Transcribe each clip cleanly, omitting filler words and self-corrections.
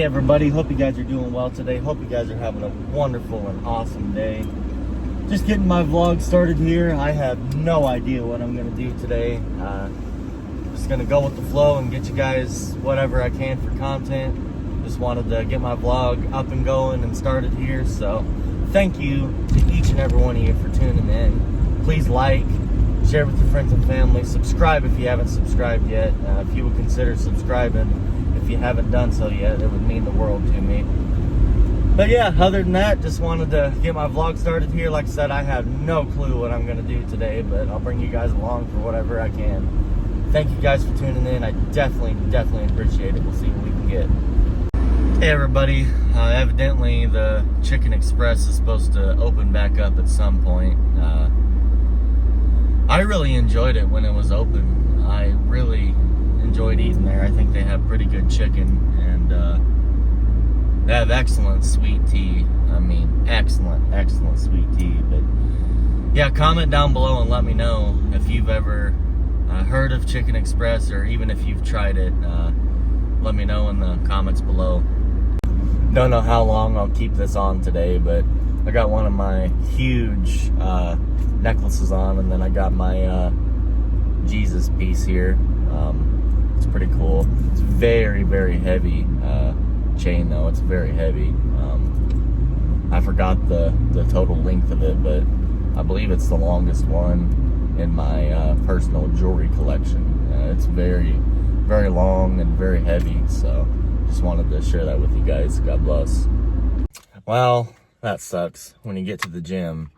everybody, hope you guys are doing well today. Hope you guys are having a wonderful and awesome day. Just getting my vlog started here. I have no idea what I'm gonna do today. Just gonna go with the flow and get you guys whatever I can for content. Just wanted to get my vlog up and going and started here. So thank you to each and every one of you for tuning in. Please like, share with your friends and family, subscribe if you haven't subscribed yet. If you would consider subscribing if you haven't done so yet, it would mean the world to me. But yeah, other than that, just wanted to get my vlog started here. Like I said, I have no clue what I'm gonna do today, but I'll bring you guys along for whatever I can. Thank you guys for tuning in. I definitely appreciate it. We'll see what we can get. Hey everybody, evidently the Chicken Express is supposed to open back up at some point. I really enjoyed it when it was open. I really enjoyed eating there. I think they have pretty good chicken, and they have excellent sweet tea. I mean, excellent sweet tea. But yeah, comment down below and let me know if you've ever heard of Chicken Express, or even if you've tried it. Let me know in the comments below. Don't know how long I'll keep this on today, but I got one of my huge necklaces on, and then I got my Jesus piece here. It's pretty cool. It's very heavy chain though. It's very heavy. I forgot the total length of it, but I believe it's the longest one in my personal jewelry collection. It's very long and very heavy, so just wanted to share that with you guys. God bless. Well, that sucks when you get to the gym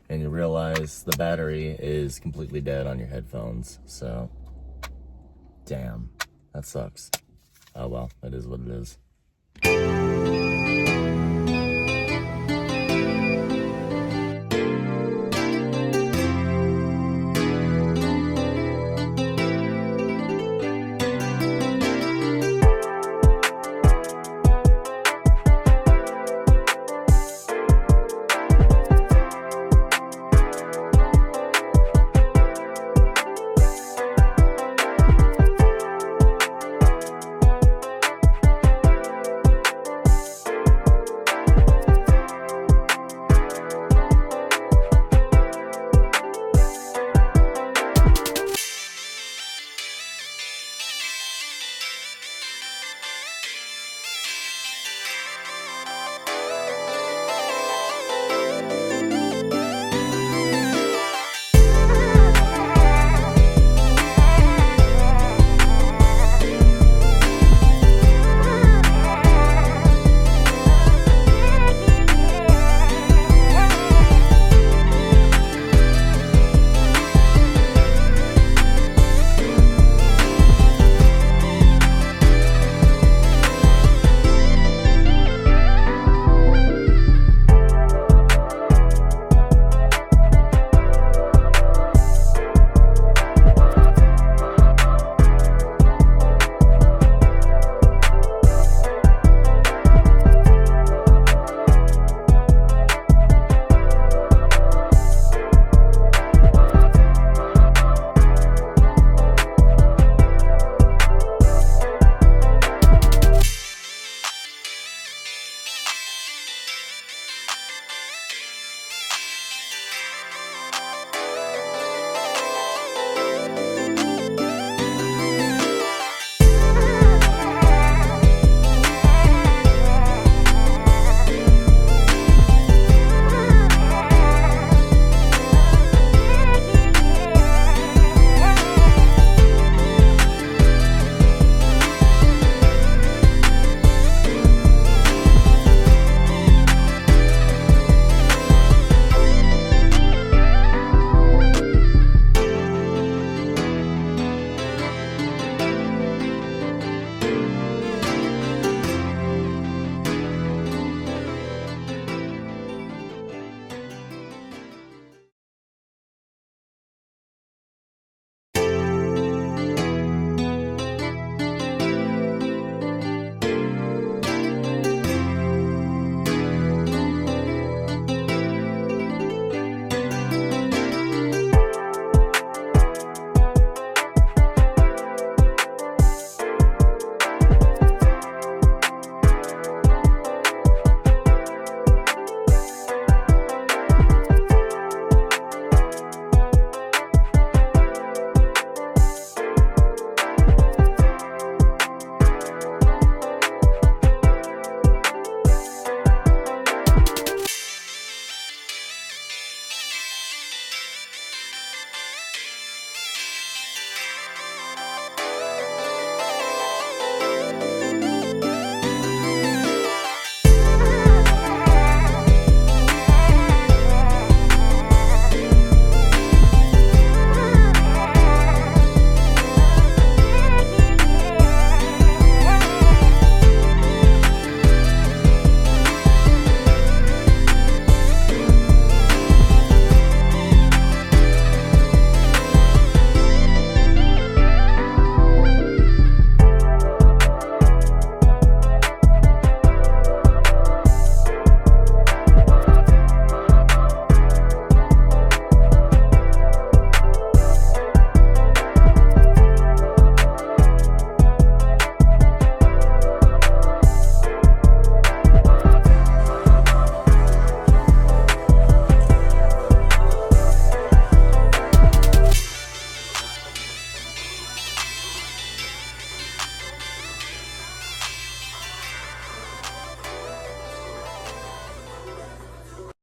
and you realize the battery is completely dead on your headphones. So damn, that sucks. Oh well, it is what it is.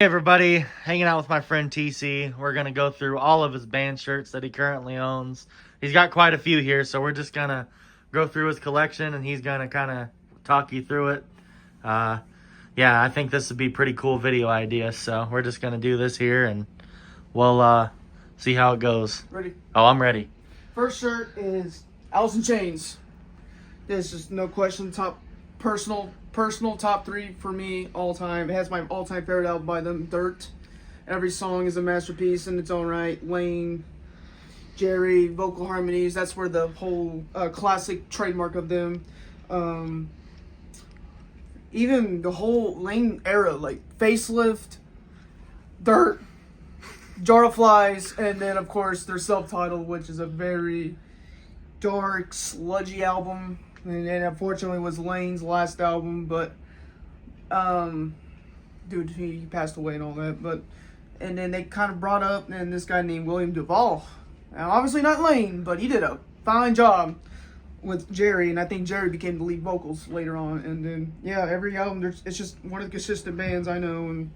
Hey everybody, hanging out with my friend TC. We're going to go through all of his band shirts that he currently owns. He's got quite a few here, so we're just going to go through his collection and he's going to kind of talk you through it. Yeah, I think this would be a pretty cool video idea, so we're just going to do this here and we'll see how it goes. Ready? Oh, I'm ready. First shirt is Alice in Chains. This is no question top personal top 3 for me all time. It has my all-time favorite album by them, Dirt. Every song is a masterpiece in its own right. Wayne, Jerry, vocal harmonies. That's where the whole classic trademark of them. Even the whole Lane era, like Facelift, Dirt, Jar of Flies, and then of course their self-titled, which is a very dark, sludgy album. And unfortunately was Lane's last album, but dude, he passed away and all that. But and then they kind of brought up and this guy named William Duvall. Now, obviously not Lane, but he did a fine job with Jerry, and I think Jerry became the lead vocals later on. And then yeah, every album it's just one of the consistent bands I know. And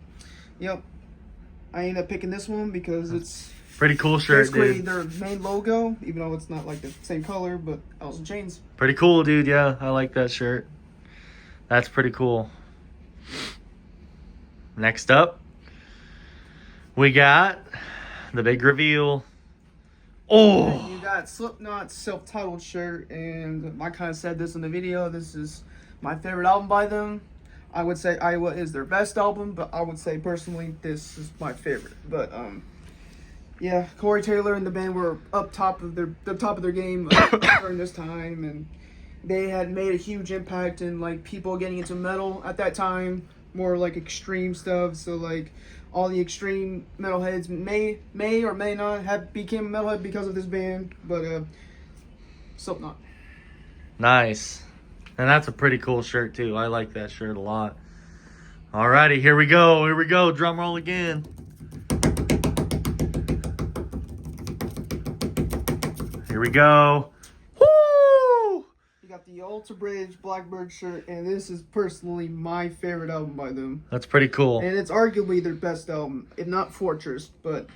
yep, I ended up picking this one because it's pretty cool shirt, basically dude. their main logo, even though it's not like the same color, but Alice in Chains. Pretty cool, dude. Yeah, I like that shirt. That's pretty cool. Next up, we got the big reveal. Oh! You got Slipknot's self-titled shirt, and I kind of said this in the video. This is my favorite album by them. I would say Iowa is their best album, but I would say personally this is my favorite. But yeah, Corey Taylor and the band were up top of their game during this time, and they had made a huge impact in like people getting into metal at that time, more like extreme stuff. So like all the extreme metalheads may or may not have became a metalhead because of this band, but Slipknot. Nice. And that's a pretty cool shirt too. I like that shirt a lot. Alrighty, here we go. Here we go. Drum roll again. Here we go. Woo! You got the Alter Bridge Blackbird shirt, and this is personally my favorite album by them. That's pretty cool. And it's arguably their best album, if not Fortress. But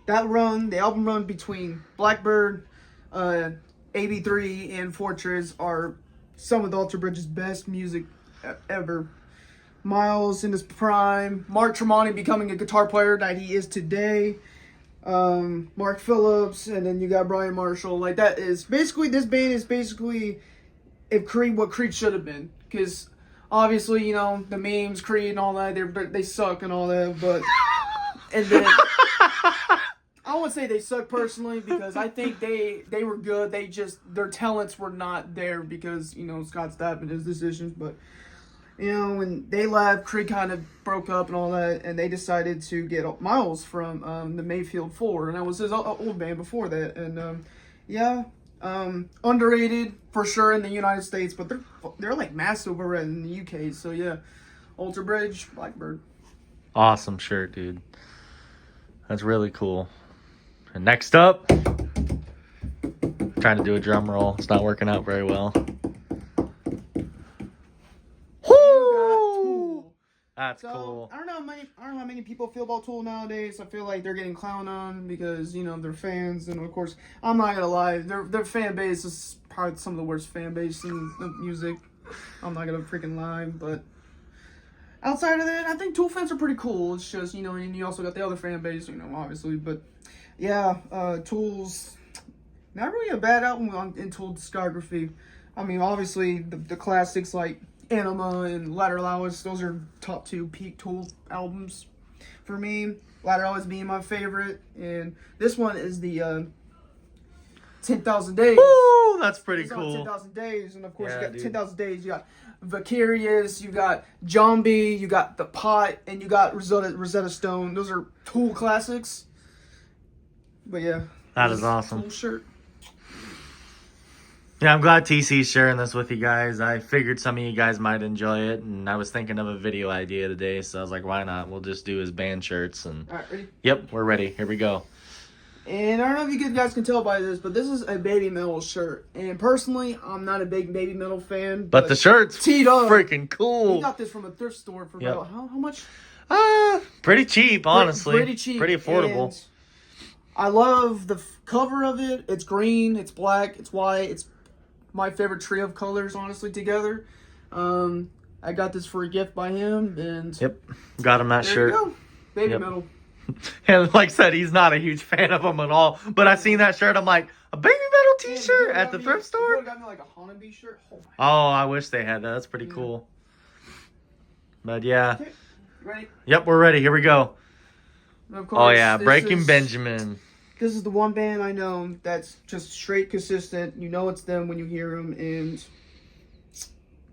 the album run between Blackbird, AB3, and Fortress are some of the Alter Bridge's best music ever. Miles in his prime, Mark Tremonti becoming a guitar player that he is today. Mark Phillips, and then you got Brian Marshall. Like that is basically this band is basically if Creed what Creed should have been, because obviously you know the memes Creed and all that they suck and all that, but and then I wouldn't say they suck personally because I think they were good. They just their talents were not there because you know Scott Stapp and his decisions, but. You know, when they left, Creed kind of broke up and all that, and they decided to get Miles from the Mayfield 4, and that was his old band before that. And yeah, underrated for sure in the United States, but they're like massive over in the UK. So yeah, Alter Bridge, Blackbird. Awesome shirt, dude. That's really cool. And next up, trying to do a drum roll. It's not working out very well. That's cool. I don't know how many people feel about Tool nowadays. I feel like they're getting clowned on because you know they're fans, and of course I'm not gonna lie, their fan base is probably some of the worst fan base in the music. I'm not gonna freaking lie, but outside of that, I think Tool fans are pretty cool. It's just you know, and you also got the other fan base, you know, obviously. But yeah, Tool's not really a bad album in Tool discography. I mean, obviously the classics like Anima and Lateral Hours, those are top 2 peak Tool albums for me. Lateral Hours being my favorite, and this one is the 10,000 Days. Woo, that's pretty cool. 10,000 Days, and of course Yeah, you got dude. 10,000 Days. You got Vicarious, you got Zombie, you got The Pot, and you got Rosetta Stone. Those are Tool classics. But yeah, That is awesome. Tool shirt. Yeah, I'm glad TC's sharing this with you guys. I figured some of you guys might enjoy it, and I was thinking of a video idea today, so I was like, why not? We'll just do his band shirts. And All right, ready? yep, we're ready. Here we go. And I don't know if you guys can tell by this, but this is a Baby Metal shirt. And personally, I'm not a big Baby Metal fan. But the shirt's T-Dog, freaking he cool. got this from a thrift store for Yep. about how much? Pretty cheap, honestly. Pretty cheap. Pretty affordable. And I love the cover of it. It's green, it's black, it's white. It's my favorite trio of colors, honestly, together. I got this for a gift by him, and Yep. Got him that there shirt. you go. Baby Yep. metal. And like I said, he's not a huge fan of them at all. But I seen that shirt. I'm like, a Baby Metal Man, t-shirt you at the got me- thrift You store? would've got me like a Hanabi shirt. Oh my. Oh, I wish they had that. That's pretty Yeah. cool. But yeah. Okay, ready? Yep, we're ready. Here we go. And of course, Oh yeah, this Breaking is- Benjamin. This is the one band I know that's just straight consistent. You know it's them when you hear them, and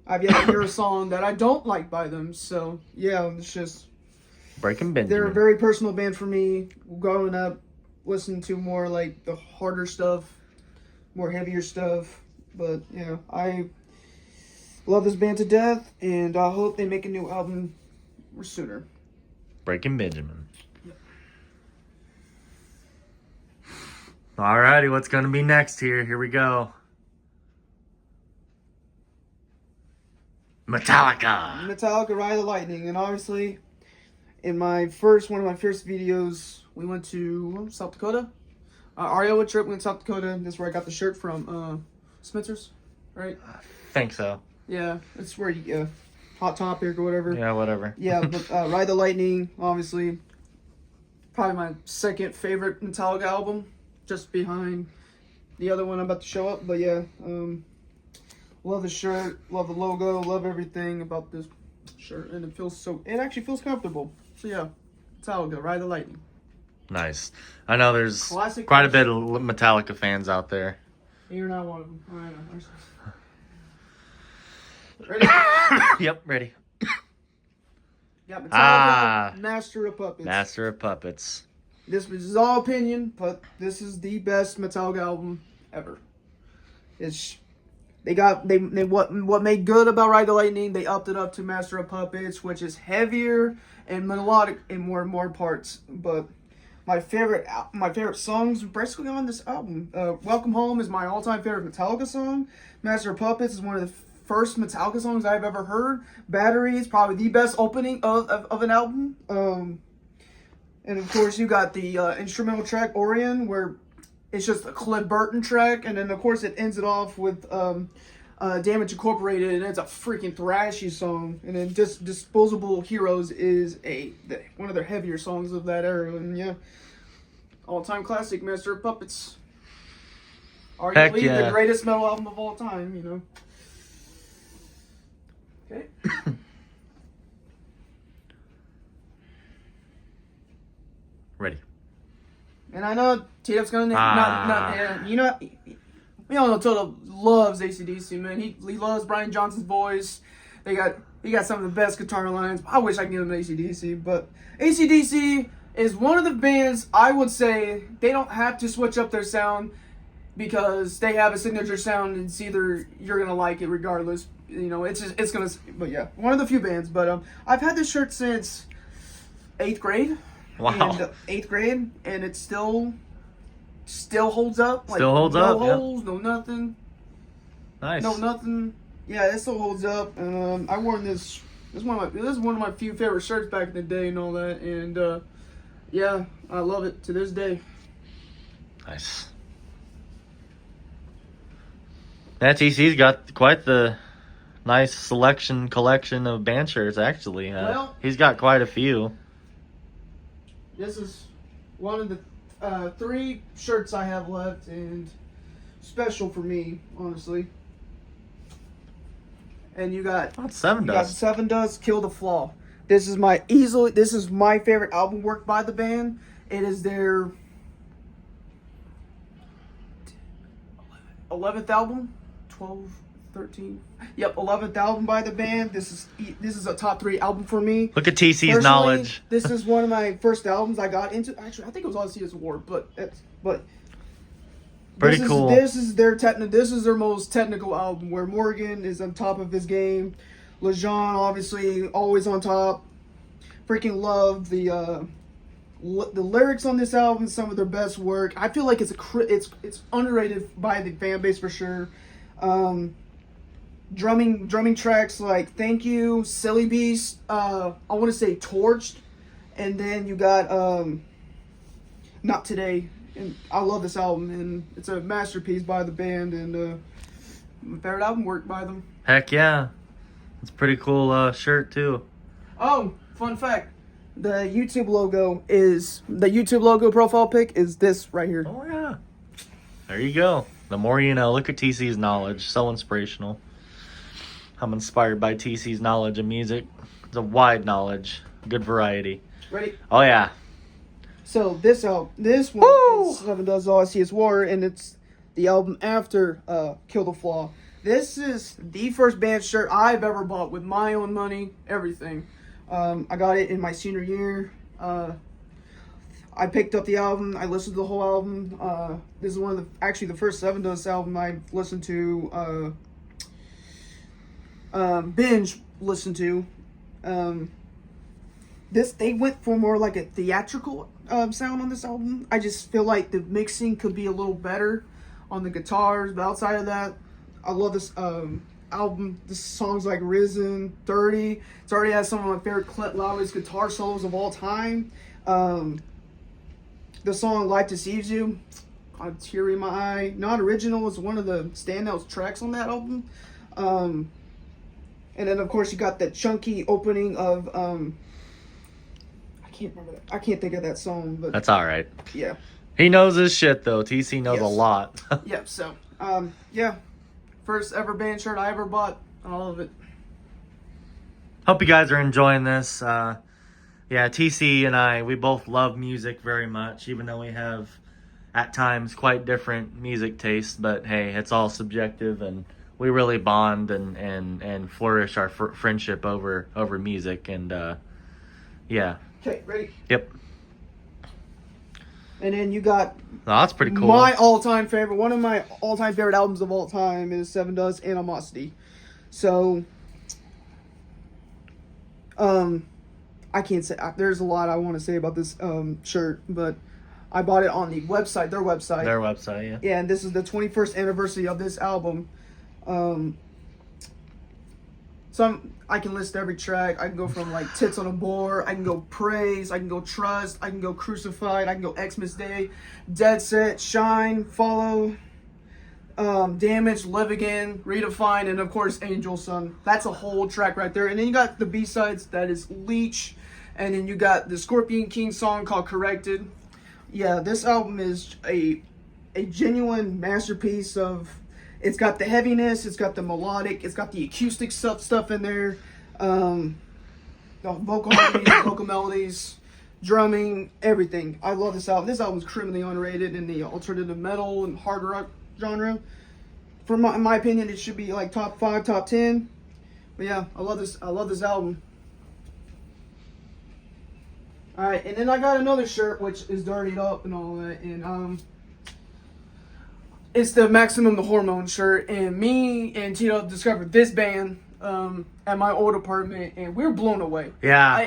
I've yet to hear a song that I don't like by them. So yeah, it's just Breaking they're a Benjamin. very personal band for me. Growing up, listening to more like the harder stuff, more heavier stuff. But yeah, I love this band to death, and I hope they make a new album sooner. Breaking Benjamin. Alrighty, what's gonna be next here? Here we go. Metallica. Metallica, Ride the Lightning, and obviously, in one of my first videos, we went to South Dakota. Our Iowa trip, we went to South Dakota. That's where I got the shirt from. Spencer's, right? Think so. Yeah, that's where you Hot Topic or whatever. Yeah, whatever. Yeah, but Ride the Lightning, obviously, probably my second favorite Metallica album, just behind the other one I'm about to show up. But yeah, love the shirt, love the logo, love everything about this shirt, and it actually feels comfortable. So yeah, Metallica, Ride the Lightning. Nice. I know there's Classic quite a bit of Metallica fans out there. You're not one of them. I know. Ready? Yep, ready. Yeah, Metallica, Ah. Master of Puppets. Master of Puppets. This is all opinion, but this is the best Metallica album ever. It's what made good about Ride the Lightning. They upped it up to Master of Puppets, which is heavier and melodic in more parts. But my favorite songs basically on this album. Welcome Home is my all-time favorite Metallica song. Master of Puppets is one of the first Metallica songs I've ever heard. Battery is probably the best opening of an album. And of course, you got the instrumental track Orion, where it's just a Cliff Burton track, and then of course it ends it off with Damage Incorporated, and it's a freaking thrashy song. And then Disposable Heroes is one of their heavier songs of that era, and yeah, all-time classic, Master of Puppets. Heck Arguably yeah. the greatest metal album of all time, you know. Okay. Ready. And I know T-Dub's gonna Ah. we all know Toto loves AC/DC, man. He loves Brian Johnson's voice. He got some of the best guitar lines. I wish I could give him AC/DC, but AC/DC is one of the bands I would say they don't have to switch up their sound because they have a signature sound. It's either you're gonna like it regardless. You know, it's gonna. But yeah, one of the few bands. But I've had this shirt since 8th grade. Wow. And 8th grade, and it still holds up. Still holds no up, yeah. holes, no nothing, Nice. no nothing. Yeah, it still holds up. And I wore this. This is one of my few favorite shirts back in the day and all that. And yeah, I love it to this day. Nice. That TC's got quite the nice collection of band shirts, actually. Well- He's got quite a few. This is one of the 3 shirts I have left, and special for me, honestly. And you got Seven You got Dust. Seven Dust, Kill the Flaw. This is my favorite album work by the band. It is their 11th album, 12, 13. Yep, 11th album by the band. This is a top 3 album for me. Look at TC's Personally, knowledge. This is one of my first albums I got into. Actually, I think it was Odyssey War, but Pretty cool. This is their most technical album, where Morgan is on top of his game. LeJean obviously always on top. Freaking love the lyrics on this album. Some of their best work. I feel like it's underrated by the fan base for sure. Drumming tracks like Thank You, Silly Beast. I want to say Torched. And then you got Not Today. And I love this album, and it's a masterpiece by the band, and my favorite album work by them. Heck yeah. It's a pretty cool shirt too. Oh, fun fact. The YouTube logo profile pic is this right here. Oh yeah. There you go. The more you know. Look at TC's knowledge. So inspirational. I'm inspired by TC's knowledge of music. It's a wide knowledge. Good variety. Ready? Oh yeah. So this one Woo! is Seven Does All I See Is War, and it's the album after Kill the Flaw. This is the first band shirt I've ever bought with my own money, everything. I got it in my senior year. I picked up the album. I listened to the whole album. This is one of the first Seven Dust album I've listened to. Binge listened to. They went for more like a theatrical sound on this album. I just feel like the mixing could be a little better on the guitars, but outside of that, I love this album. This songs like Risen, 30. It's already has some of my favorite Clint Loudest guitar solos of all time. The song Life Deceives You, a tear in my eye. Not Original is one of the standout tracks on that album. And then of course you got that chunky opening of I can't remember that. I can't think of that song, but That's all right. yeah. He knows his shit though. TC knows a Yes. lot. Yep, so yeah. First ever band shirt I ever bought. All of it. Hope you guys are enjoying this. Yeah, TC and I, we both love music very much, even though we have at times quite different music tastes. But hey, it's all subjective, and we really bond and flourish our friendship over music. And yeah. Okay, ready? Yep. And then you got Oh, that's pretty cool. my all-time favorite, one of my all-time favorite albums of all time is Seven Dust Animosity. So, I can't say, there's a lot I want to say about this shirt, but I bought it on the website, their website. Their website, yeah. Yeah, and this is the 21st anniversary of this album. I can list every track. I can go from like Tits on a Boar, I can go Praise, I can go Trust, I can go Crucified, I can go Xmas Day, Dead Set, Shine, Follow, Damage, Live Again, Redefine, and of course Angel Sun. That's a whole track right there. And then you got the B-sides, that is Leech, and then you got the Scorpion King song called Corrected. Yeah, this album is a genuine masterpiece of... It's got the heaviness, it's got the melodic, it's got the acoustic stuff in there, the vocal harmonies, vocal melodies, drumming, everything. I love this album. This album is criminally underrated in the alternative metal and hard rock genre. In my opinion, it should be like top 5, top 10. But yeah, I love this album. All right, and then I got another shirt which is dirtied up and all that, and it's the Maximum the Hormone shirt, and me and Tito discovered this band at my old apartment, and we were blown away. Yeah,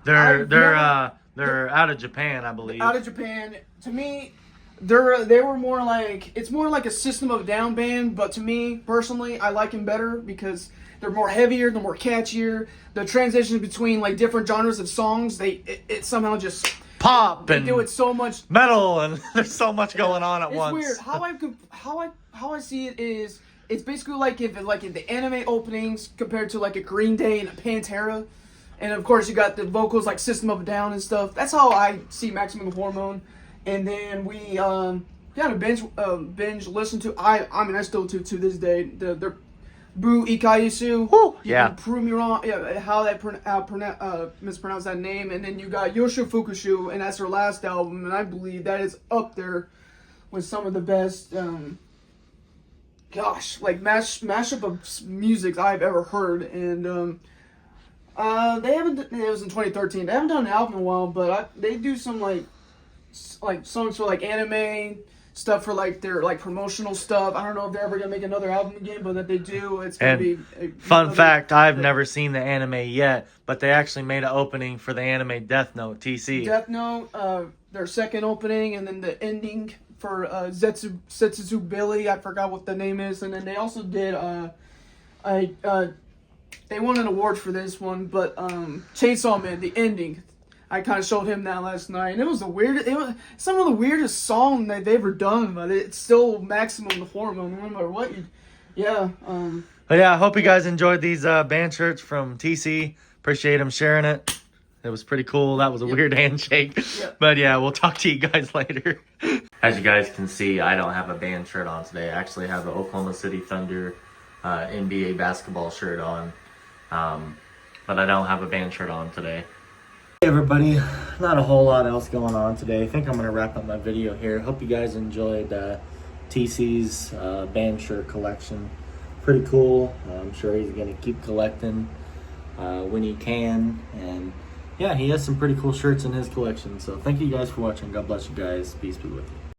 they're out of Japan, I believe. Out of Japan. To me, they were more like, it's more like a System of a Down band, but to me personally, I like them better because they're more heavier, they're more catchier. The transitions between like different genres of songs, it somehow just pop they and do it so much. metal, and there's so much going on at It's once. weird. How I see it is, it's basically like if the anime openings compared to like a Green Day and a Pantera, and of course you got the vocals like System of a Down and stuff. That's how I see Maximum Hormone. And then we got a binge listen to. I mean I still to this day their Bu Ikaisu. Woo, You yeah. can prove me wrong. Yeah, how mispronounce that name. And then you got Yosho Fukushu, and that's their last album, and I believe that is up there with some of the best. Like mashup of music I've ever heard, and they haven't. It was in 2013. They haven't done an album in a while, but they do some like songs for like anime stuff, for like their like promotional stuff. I don't know if they're ever gonna make another album again, but that they do, it's gonna be. Fun fact: I've never seen the anime yet, but they actually made an opening for the anime Death Note TC. Death Note, their second opening, and then the ending for Setsuzu Billy. I forgot what the name is, and then they also did they won an award for this one, but Chainsaw Man, the ending. I kind of showed him that last night, and it was some of the weirdest song that they've ever done, but it's still maximum the hormone, no matter what. But yeah, I hope you guys enjoyed these band shirts from TC. Appreciate him sharing it. It was pretty cool. That was a weird handshake. Yep. But yeah, we'll talk to you guys later. As you guys can see, I don't have a band shirt on today. I actually have the Oklahoma City Thunder NBA basketball shirt on. But I don't have a band shirt on today. Hey everybody, not a whole lot else going on today. I think I'm going to wrap up my video here. Hope you guys enjoyed TC's band shirt collection. Pretty cool. I'm sure he's going to keep collecting when he can. And yeah, he has some pretty cool shirts in his collection. So thank you guys for watching. God bless you guys. Peace be with you.